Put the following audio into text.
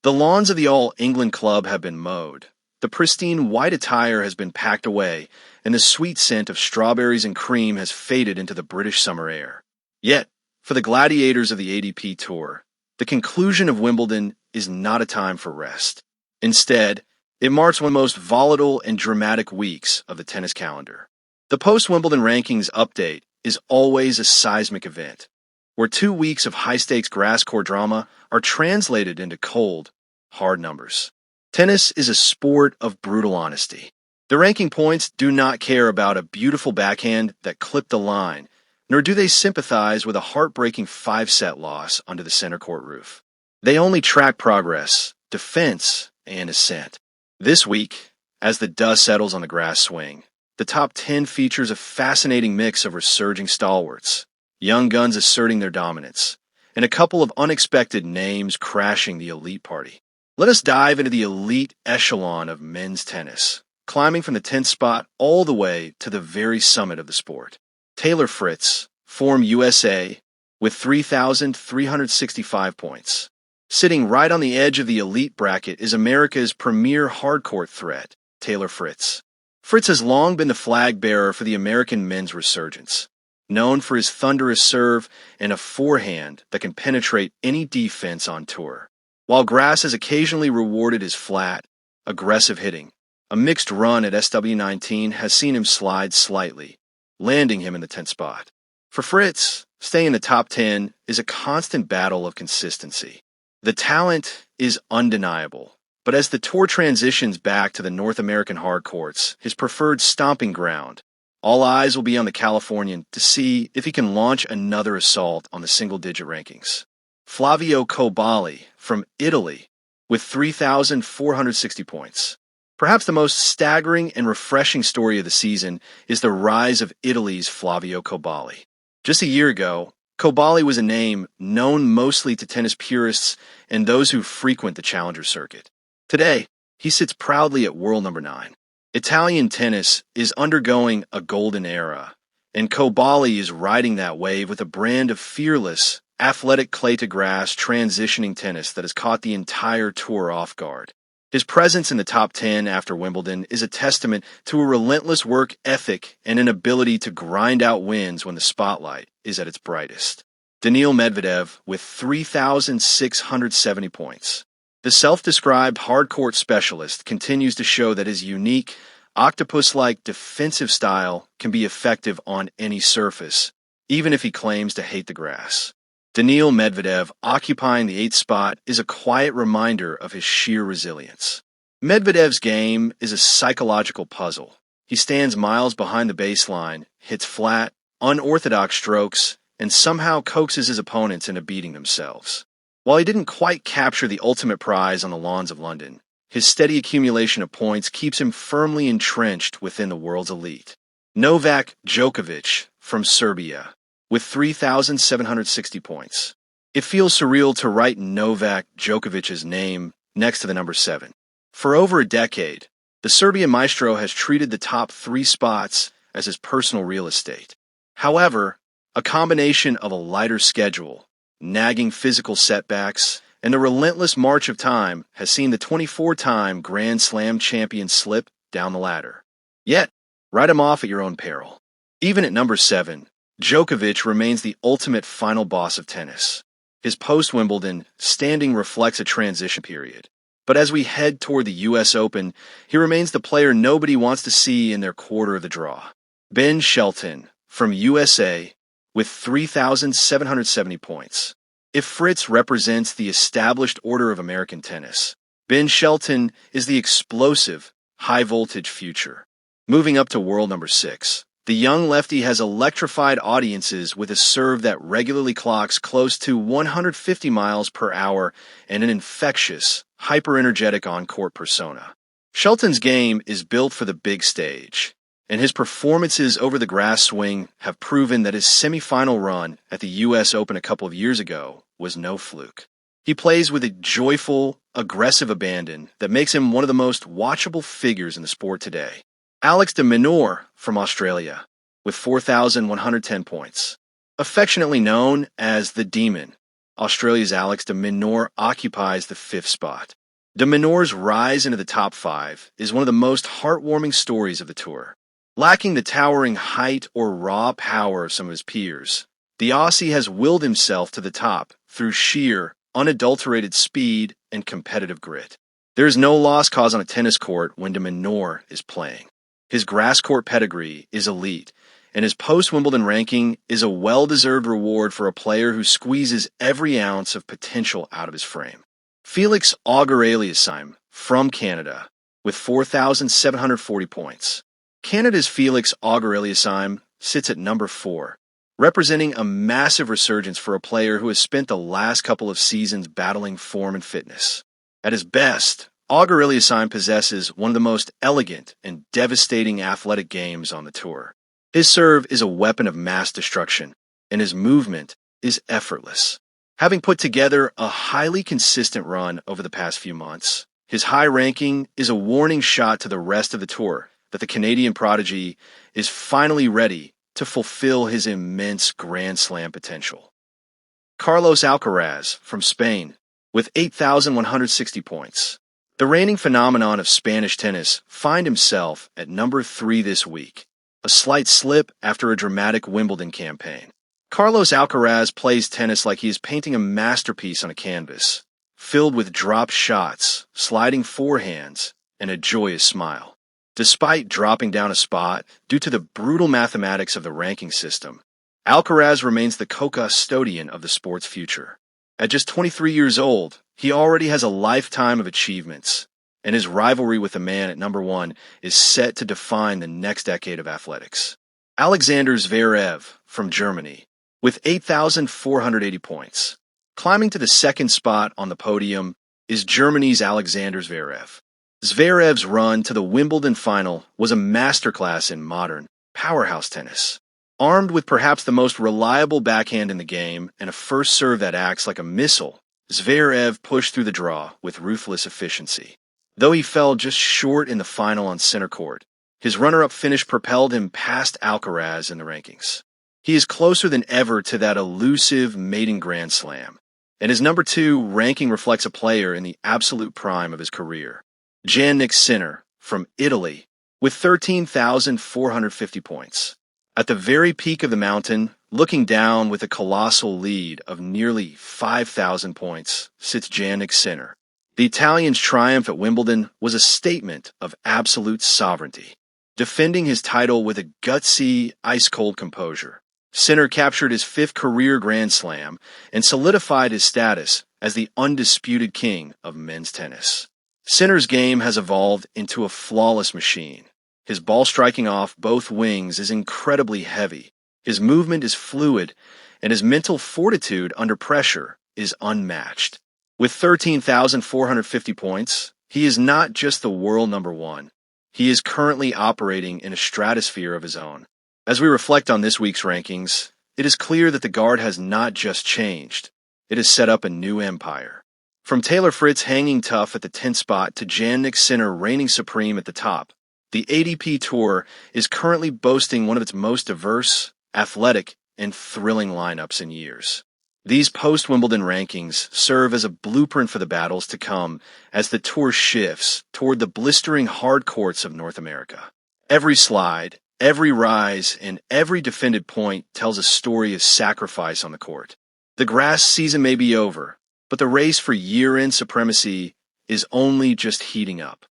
The lawns of the All England Club have been mowed. The pristine white attire has been packed away, and the sweet scent of strawberries and cream has faded into the British summer air. Yet, for the gladiators of the ATP Tour, the conclusion of Wimbledon is not a time for rest. Instead, it marks one of the most volatile and dramatic weeks of the tennis calendar. The post-Wimbledon rankings update is always a seismic event, where 2 weeks of high-stakes grass court drama are translated into cold, hard numbers. Tennis is a sport of brutal honesty. The ranking points do not care about a beautiful backhand that clipped the line, nor do they sympathize with a heartbreaking 5-set loss under the center court roof. They only track progress, defense, and ascent. This week, as the dust settles on the grass swing, the top 10 features a fascinating mix of resurging stalwarts, young guns asserting their dominance, and a couple of unexpected names crashing the elite party. Let us dive into the elite echelon of men's tennis, climbing from the 10th spot all the way to the very summit of the sport. Taylor Fritz, Form USA, with 3,365 points. Sitting right on the edge of the elite bracket is America's premier hardcourt threat, Taylor Fritz. Fritz has long been the flag bearer for the American men's resurgence, known for his thunderous serve and a forehand that can penetrate any defense on tour. While grass has occasionally rewarded his flat, aggressive hitting, a mixed run at SW19 has seen him slide slightly, landing him in the 10th spot. For Fritz, staying in the top 10 is a constant battle of consistency. The talent is undeniable, but as the tour transitions back to the North American hard courts, his preferred stomping ground, all eyes will be on the Californian to see if he can launch another assault on the single-digit rankings. Flavio Kobali from Italy with 3,460 points. Perhaps the most staggering and refreshing story of the season is the rise of Italy's Flavio Kobali. Just a year ago, Kobali was a name known mostly to tennis purists and those who frequent the challenger circuit. Today, he sits proudly at world number 9. Italian tennis is undergoing a golden era, and Kobali is riding that wave with a brand of fearless, athletic clay-to-grass transitioning tennis that has caught the entire tour off guard. His presence in the top 10 after Wimbledon is a testament to a relentless work ethic and an ability to grind out wins when the spotlight is at its brightest. Daniil Medvedev with 3,670 points. The self-described hard-court specialist continues to show that his unique, octopus-like defensive style can be effective on any surface, even if he claims to hate the grass. Daniil Medvedev occupying the 8th spot is a quiet reminder of his sheer resilience. Medvedev's game is a psychological puzzle. He stands miles behind the baseline, hits flat, unorthodox strokes, and somehow coaxes his opponents into beating themselves. While he didn't quite capture the ultimate prize on the lawns of London, his steady accumulation of points keeps him firmly entrenched within the world's elite. Novak Djokovic from Serbia with 3,760 points. It feels surreal to write Novak Djokovic's name next to the number 7. For over a decade, the Serbian maestro has treated the top 3 spots as his personal real estate. However, a combination of a lighter schedule, nagging physical setbacks, and the relentless march of time has seen the 24-time Grand Slam champion slip down the ladder. Yet, write him off at your own peril. Even at number 7, Djokovic remains the ultimate final boss of tennis. His post-Wimbledon standing reflects a transition period. But as we head toward the U.S. Open, he remains the player nobody wants to see in their quarter of the draw. Ben Shelton from USA with 3,770 points. If Fritz represents the established order of American tennis, Ben Shelton is the explosive, high-voltage future. Moving up to world number 6. The young lefty has electrified audiences with a serve that regularly clocks close to 150 miles per hour and an infectious, hyper-energetic on-court persona. Shelton's game is built for the big stage, and his performances over the grass swing have proven that his semifinal run at the U.S. Open a couple of years ago was no fluke. He plays with a joyful, aggressive abandon that makes him one of the most watchable figures in the sport today. Alex de Minaur from Australia with 4,110 points. Affectionately known as the Demon, Australia's Alex de Minaur occupies the 5th spot. De Minaur's rise into the top 5 is one of the most heartwarming stories of the tour. Lacking the towering height or raw power of some of his peers, the Aussie has willed himself to the top through sheer, unadulterated speed and competitive grit. There is no lost cause on a tennis court when de Minaur is playing. His grass court pedigree is elite, and his post-Wimbledon ranking is a well-deserved reward for a player who squeezes every ounce of potential out of his frame. Felix Auger-Aliassime from Canada with 4,740 points. Canada's Felix Auger-Aliassime sits at number 4, representing a massive resurgence for a player who has spent the last couple of seasons battling form and fitness. At his best, Auger-Aliassime possesses one of the most elegant and devastating athletic games on the tour. His serve is a weapon of mass destruction, and his movement is effortless. Having put together a highly consistent run over the past few months, his high ranking is a warning shot to the rest of the tour that the Canadian prodigy is finally ready to fulfill his immense Grand Slam potential. Carlos Alcaraz from Spain with 8,160 points. The reigning phenomenon of Spanish tennis finds himself at number 3 this week, a slight slip after a dramatic Wimbledon campaign. Carlos Alcaraz plays tennis like he is painting a masterpiece on a canvas, filled with drop shots, sliding forehands, and a joyous smile. Despite dropping down a spot due to the brutal mathematics of the ranking system, Alcaraz remains the co-custodian of the sport's future. At just 23 years old, he already has a lifetime of achievements, and his rivalry with the man at number 1 is set to define the next decade of athletics. Alexander Zverev from Germany with 8,480 points. Climbing to the 2nd spot on the podium is Germany's Alexander Zverev. Zverev's run to the Wimbledon final was a masterclass in modern, powerhouse tennis. Armed with perhaps the most reliable backhand in the game and a first serve that acts like a missile, Zverev pushed through the draw with ruthless efficiency. Though he fell just short in the final on center court, his runner-up finish propelled him past Alcaraz in the rankings. He is closer than ever to that elusive maiden Grand Slam, and his number 2 ranking reflects a player in the absolute prime of his career. Jannik Sinner from Italy with 13,450 points. At the very peak of the mountain, looking down with a colossal lead of nearly 5,000 points, sits Jannik Sinner. The Italian's triumph at Wimbledon was a statement of absolute sovereignty. Defending his title with a gutsy, ice-cold composure, Sinner captured his 5th career Grand Slam and solidified his status as the undisputed king of men's tennis. Sinner's game has evolved into a flawless machine. His ball striking off both wings is incredibly heavy, his movement is fluid, and his mental fortitude under pressure is unmatched. With 13,450 points, he is not just the world number 1. He is currently operating in a stratosphere of his own. As we reflect on this week's rankings, it is clear that the guard has not just changed, it has set up a new empire. From Taylor Fritz hanging tough at the 10th spot to Jannik Sinner reigning supreme at the top, the ATP Tour is currently boasting one of its most diverse, athletic, and thrilling lineups in years. These post-Wimbledon rankings serve as a blueprint for the battles to come as the tour shifts toward the blistering hard courts of North America. Every slide, every rise, and every defended point tells a story of sacrifice on the court. The grass season may be over, but the race for year-end supremacy is only just heating up.